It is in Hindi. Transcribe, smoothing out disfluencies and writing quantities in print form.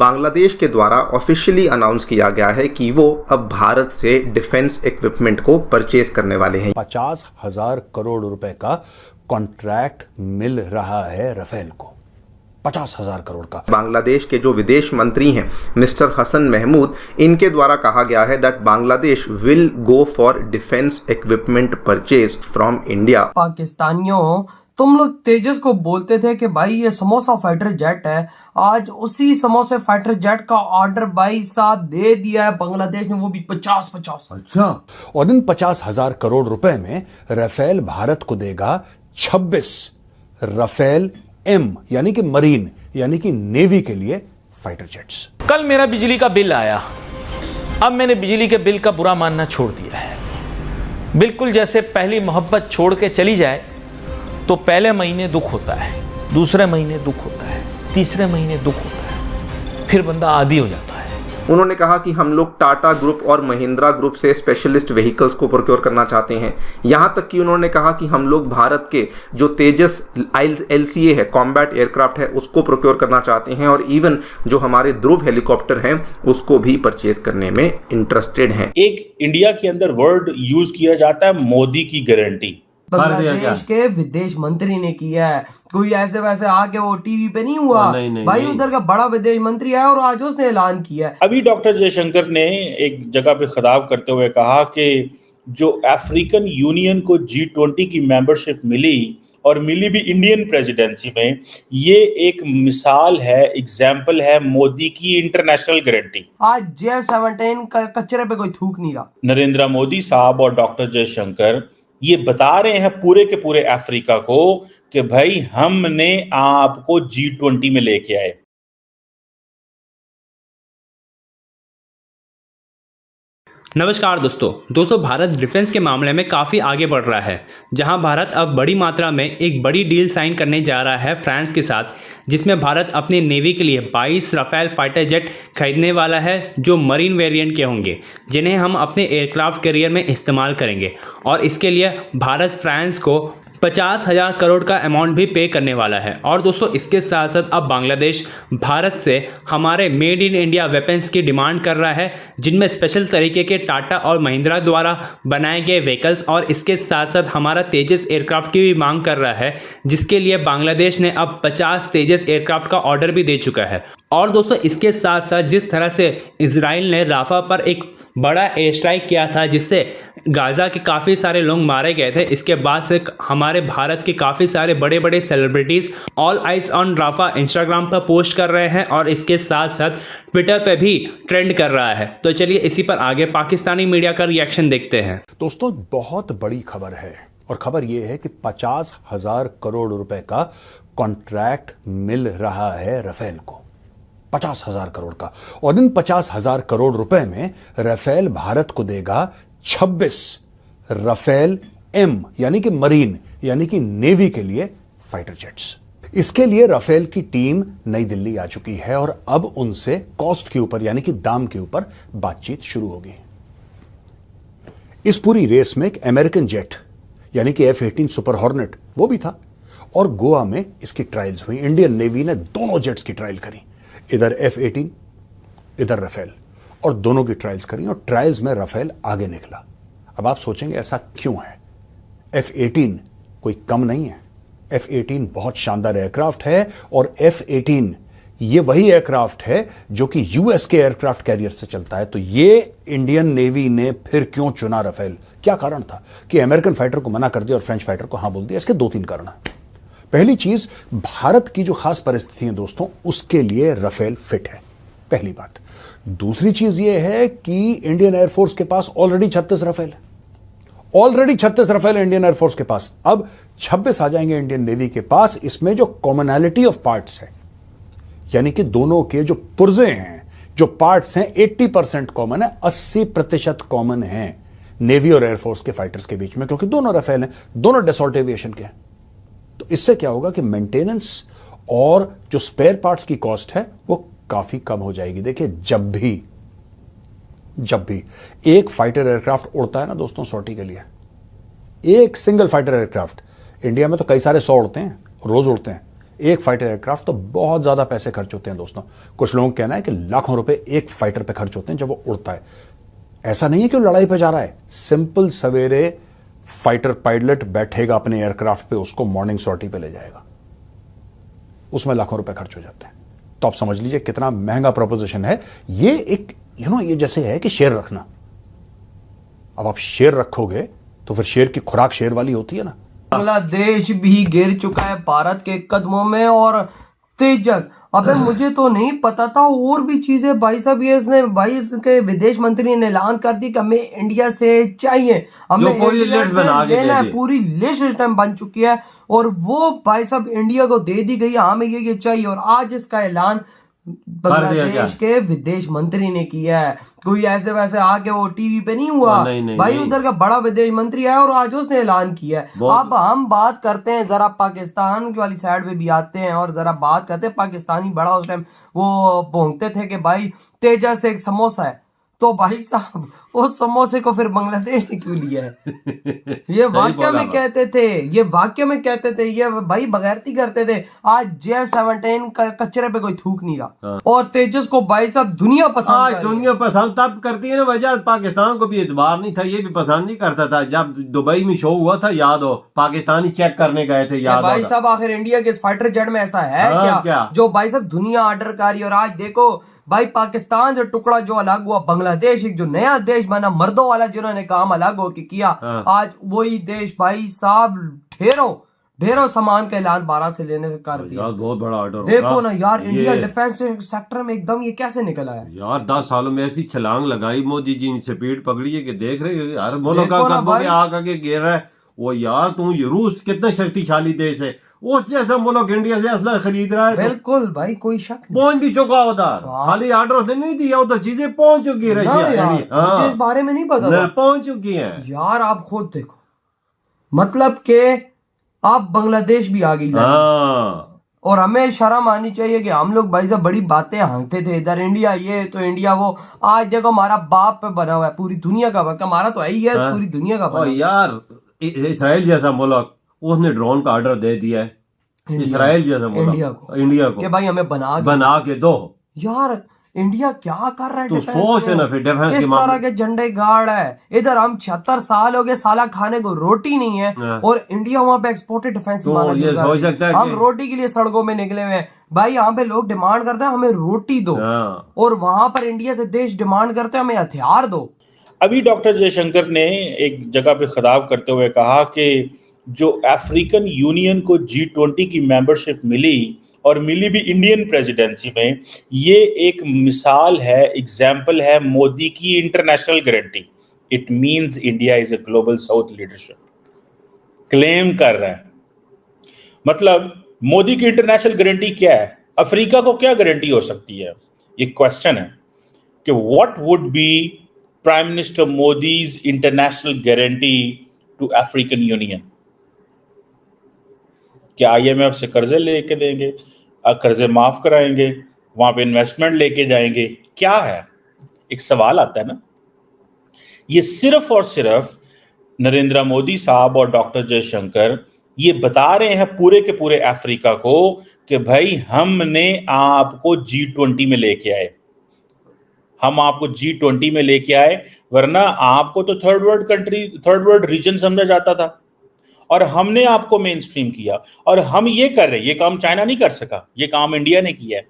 बांग्लादेश के द्वारा ऑफिशियली अनाउंस किया गया है कि वो अब भारत से डिफेंस इक्विपमेंट को परचेज करने वाले हैं। 50,000 करोड़ रुपए का कॉन्ट्रैक्ट मिल रहा है राफेल को, 50,000 करोड़ का। बांग्लादेश के जो विदेश मंत्री हैं मिस्टर हसन महमूद, इनके द्वारा कहा गया है that Bangladesh will go for defence equipment purchase from India. पाकिस्तानियों, तुम लोग तेजस को बोलते थे कि भाई ये समोसा फाइटर जेट है, आज उसी समोसे फाइटर जेट का ऑर्डर भाई साहब दे दिया है बांग्लादेश ने, वो भी 50-50। अच्छा, और इन 50,000 करोड़ रुपए में राफेल भारत को देगा 26 राफेल एम यानी कि मरीन यानी कि नेवी के लिए फाइटर जेट्स। कल मेरा बिजली का बिल आया, अब मैंने बिजली के बिल का बुरा मानना छोड़ दिया है। बिल्कुल जैसे पहली मोहब्बत छोड़ के चली जाए तो पहले महीने दुख होता है, दूसरे महीने दुख होता है, तीसरे महीने दुख होता है, फिर बंदा आदी हो जाता है। उन्होंने कहा कि हम लोग टाटा ग्रुप और महिंद्रा ग्रुप से स्पेशलिस्ट व्हीकल्स को प्रोक्योर करना चाहते हैं। यहां तक कि उन्होंने कहा कि हम लोग भारत के जो तेजस LCA है, कॉम्बैट एयरक्राफ्ट है, उसको प्रोक्योर करना चाहते हैं और इवन जो हमारे ध्रुव हेलीकॉप्टर हैं उसको भी परचेज करने में इंटरेस्टेड हैं। एक इंडिया के अंदर वर्ड यूज किया जाता है मोदी की गारंटी, बांग्लादेश के विदेश मंत्री ने किया है, कोई ऐसे वैसे आके वो टीवी पे नहीं हुआ। भाई उधर का बड़ा विदेश मंत्री है और आज उसने ऐलान किया है। अभी डॉक्टर जयशंकर ने एक जगह पे खिताब करते हुए कहा कि जो अफ्रीकन यूनियन को G20 की मेंबरशिप मिली और मिली भी इंडियन प्रेसिडेंसी में, ये एक मिसाल है, एग्जाम्पल है मोदी की इंटरनेशनल गारंटी। आज J17 कचरे पे कोई थूक नहीं रहा। नरेंद्र मोदी साहब और डॉक्टर जयशंकर ये बता रहे हैं पूरे के पूरे अफ्रीका को कि भाई हमने आपको G20 में लेके आए। नमस्कार दोस्तों, भारत डिफेंस के मामले में काफ़ी आगे बढ़ रहा है, जहां भारत अब बड़ी मात्रा में एक बड़ी डील साइन करने जा रहा है फ्रांस के साथ, जिसमें भारत अपनी नेवी के लिए 22 राफेल फाइटर जेट खरीदने वाला है जो मरीन वेरिएंट के होंगे, जिन्हें हम अपने एयरक्राफ्ट कैरियर में इस्तेमाल करेंगे। और इसके लिए भारत फ्रांस को 50,000 करोड़ का अमाउंट भी पे करने वाला है। और दोस्तों, इसके साथ साथ अब बांग्लादेश भारत से हमारे मेड इन इंडिया वेपन्स की डिमांड कर रहा है, जिनमें स्पेशल तरीके के टाटा और महिंद्रा द्वारा बनाए गए व्हीकल्स, और इसके साथ साथ हमारा तेजस एयरक्राफ्ट की भी मांग कर रहा है, जिसके लिए बांग्लादेश ने अब 50 तेजस एयरक्राफ्ट का ऑर्डर भी दे चुका है। और दोस्तों, इसके साथ साथ जिस तरह से इजराइल ने राफा पर एक बड़ा एयर स्ट्राइक किया था, जिससे गाज़ा के काफ़ी सारे लोग मारे गए थे, इसके बाद से हमारे भारत के काफ़ी सारे बड़े बड़े celebrities all eyes on Rafah Instagram पर पोस्ट कर रहे हैं और इसके साथ साथ ट्विटर पे भी ट्रेंड कर रहा है। तो चलिए इसी पर आगे पाकिस्तानी मीडिया का रिएक्शन देखते हैं। दोस्तों, बहुत बड़ी खबर है और खबर यह है कि 50,000 करोड़ रुपए का कॉन्ट्रैक्ट मिल रहा है राफेल को, 50,000 करोड़ का। और इन 50,000 करोड़ रुपए में राफेल भारत को देगा 26 राफेल एम यानी कि मरीन यानी कि नेवी के लिए फाइटर जेट्स। इसके लिए राफेल की टीम नई दिल्ली आ चुकी है और अब उनसे कॉस्ट के ऊपर यानी कि दाम के ऊपर बातचीत शुरू होगी। इस पूरी रेस में एक अमेरिकन जेट यानी कि F-18 सुपर हॉर्नेट वो भी था और गोवा में इसकी ट्रायल्स हुई। इंडियन नेवी ने दोनों जेट्स की ट्रायल करी, इधर F-18 इधर राफेल, और दोनों की ट्रायल्स करी और ट्रायल्स में राफेल आगे निकला। अब आप सोचेंगे ऐसा क्यों है? F-18 कोई कम नहीं है, F-18 बहुत शानदार एयरक्राफ्ट है और F-18 ये वही एयरक्राफ्ट है जो कि यूएस के एयरक्राफ्ट कैरियर से चलता है। तो ये इंडियन नेवी ने फिर क्यों चुना राफेल? क्या कारण था कि अमेरिकन फाइटर को मना कर दिया और फ्रेंच फाइटर को हां बोल दिया? इसके 2-3 कारण हैं। पहली चीज, भारत की जो खास परिस्थिति है दोस्तों, उसके लिए राफेल फिट है, पहली बात। दूसरी चीज यह है कि इंडियन एयरफोर्स के पास already 36 Rafale, already 36 Rafale Indian air force के पास, अब 26 आ जाएंगे इंडियन नेवी के पास। इसमें जो कॉमनैलिटी ऑफ पार्ट्स है, यानी कि दोनों के जो पुर्जे हैं, जो पार्ट्स हैं, 80% कॉमन है, 80% कॉमन है नेवी और एयरफोर्स के फाइटर्स के बीच में, क्योंकि दोनों राफेल हैं, दोनों डसॉल्ट एविएशन के हैं। तो इससे क्या होगा कि मेंटेनेंस और जो स्पेयर पार्ट्स की कॉस्ट है वो काफी कम हो जाएगी। देखिए, जब भी एक फाइटर एयरक्राफ्ट उड़ता है ना दोस्तों सॉर्टी के लिए, एक सिंगल फाइटर एयरक्राफ्ट, इंडिया में तो कई सारे 100 उड़ते हैं, रोज उड़ते हैं, एक फाइटर एयरक्राफ्ट तो बहुत ज्यादा पैसे खर्च होते हैं दोस्तों। कुछ लोगों का कहना है कि लाखों रुपए एक फाइटर पे खर्च होते हैं जब वो उड़ता है। ऐसा नहीं है कि वो लड़ाई पे जा रहा है, सिंपल सवेरे फाइटर पायलट बैठेगा अपने एयरक्राफ्ट पे, उसको मॉर्निंग सॉर्टी पे ले जाएगा, उसमें लाखों रुपए खर्च हो जाते हैं। तो आप समझ लीजिए कितना महंगा प्रोपोजिशन है ये। एक ये जैसे है कि शेर रखना। अब आप शेर रखोगे तो फिर शेर की खुराक शेर वाली होती है ना। बांग्लादेश भी गिर चुका है भारत के कदमों में। और तेजस, अबे मुझे तो नहीं पता था और भी चीजें भाई साहब। ये इसने भाई इसके विदेश मंत्री ने ऐलान कर दी कि हमें इंडिया से चाहिए, हमें पूरी लिस्ट बना के लेना है। दे दी। पूरी लिस्ट इस टाइम बन चुकी है और वो भाई साहब इंडिया को दे दी गई, हमें ये चाहिए। और आज इसका ऐलान बांग्लादेश के विदेश मंत्री ने किया है। कोई ऐसे वैसे आके वो टीवी पे नहीं हुआ, नहीं, भाई नहीं। उधर का बड़ा विदेश मंत्री है और आज उसने ऐलान किया है। अब हम बात करते हैं जरा पाकिस्तान वाली साइड पे भी आते हैं और जरा बात करते हैं। पाकिस्तानी बड़ा उस टाइम वो भोंगते थे कि भाई तेजस एक समोसा है, तो भाई साहब उस समोसे को फिर बांग्लादेश ने क्यों लिया है? ये वाक्य में कहते थे, ये वाक्य में कहते थे, ये भाई बगैरती करते थे। आज J-17 कचरे पे कोई थूक नहीं रहा। और तेजस को भाई साहब दुनिया पसंद आज कर रही है। दुनिया पसंद तब करती है ना, वजह पाकिस्तान को भी एतबार नहीं था, ये भी पसंद नहीं करता था। जब दुबई में शो हुआ था, याद हो, पाकिस्तानी चेक करने गए थे, याद भाई होगा। साहब आखिर इंडिया के फाइटर जेट में ऐसा है हाँ, क्या जो भाई साहब दुनिया ऑर्डर कर रही है। और आज देखो भाई पाकिस्तान से टुकड़ा जो अलग हुआ, बांग्लादेश एक जो नया देश बना, मर्दों वाला जिन्होंने काम अलग होके किया, आज वही देश भाई साहब ढेरों सामान का ऐलान 12 से लेने से कर दिया। यार बहुत बड़ा ऑर्डर देखो ना यार, इंडिया डिफेंस सेक्टर में एकदम ये कैसे निकला है यार। 10 सालों में ऐसी छलांग लगाई मोदी जी ने, स्पीड पकड़ी है कि देख रहे हो यार, मुल्क का देखो ना कदमों भाई। में आगे गिर रहा है वो। यार तू ये रूस कितना शक्तिशाली देश है, उस जैसा मुल्क इंडिया से असला खरीद रहा है। बिल्कुल भाई, कोई शक नहीं। पहुंच भी चुका उधर, खाली ऑर्डर उसने नहीं दिया, उधर चीजें पहुंच चुकी है ना रशिया, यार, इंडिया। मुझे इस बारे में नहीं पता था। पहुंच चुकी है यार आप खुद देखो, मतलब के आप बांग्लादेश भी आ गई। हाँ। और हमें शर्म आनी चाहिए कि हम लोग भाई साहब बड़ी बातें हाँकते थे, इधर इंडिया ये तो इंडिया वो। आज देखो हमारा बाप पे बना हुआ है पूरी दुनिया का, हमारा तो है ही है, पूरी दुनिया का बना और यार इसराइल जैसा मुल्क, उसने ड्रोन का ऑर्डर दे दिया है। इसराइल जैसा मुल्क इंडिया को कि भाई हमें बना के दो। यार इंडिया क्या कर रहा है? तू सोच ना फिर डिफेंस किस के तरह के झंडे गाड़ है। इधर हम 76 साल हो गए, साला खाने को रोटी नहीं है, और इंडिया वहां पे एक्सपोर्टेड डिफेंस तो ये सोच सकता है हम रोटी के लिए सड़कों में निकले हुए हैं भाई। यहाँ पे लोग डिमांड करते हैं हमें रोटी दो, और वहां पर इंडिया से देश डिमांड करते हैं हमें हथियार दो। अभी डॉक्टर जयशंकर ने एक जगह पे खिताब करते हुए कहा कि जो अफ्रीकन यूनियन को G20 की मेंबरशिप मिली और मिली भी इंडियन प्रेसिडेंसी में, ये एक मिसाल है, एग्जाम्पल है मोदी की international guarantee. It means India is a global south leadership claim कर रहा है। मतलब मोदी की इंटरनेशनल गारंटी क्या है, अफ्रीका को क्या गारंटी हो सकती है? ये क्वेश्चन है कि what would be prime minister Modi's international guarantee to African Union? क्या IMF से कर्जे लेके देंगे, कर्जे माफ कराएंगे, वहां पे इन्वेस्टमेंट लेके जाएंगे? क्या है? एक सवाल आता है ना। ये सिर्फ और सिर्फ नरेंद्र मोदी साहब और डॉक्टर जयशंकर ये बता रहे हैं पूरे के पूरे अफ्रीका को कि भाई हमने आपको G20 में लेके आए, हम आपको G20 में लेके आए, वरना आपको तो third world country, third world region समझा जाता था, और हमने आपको मेन स्ट्रीम किया। और हम ये कर रहे हैं, ये काम चाइना नहीं कर सका, ये काम इंडिया ने किया है।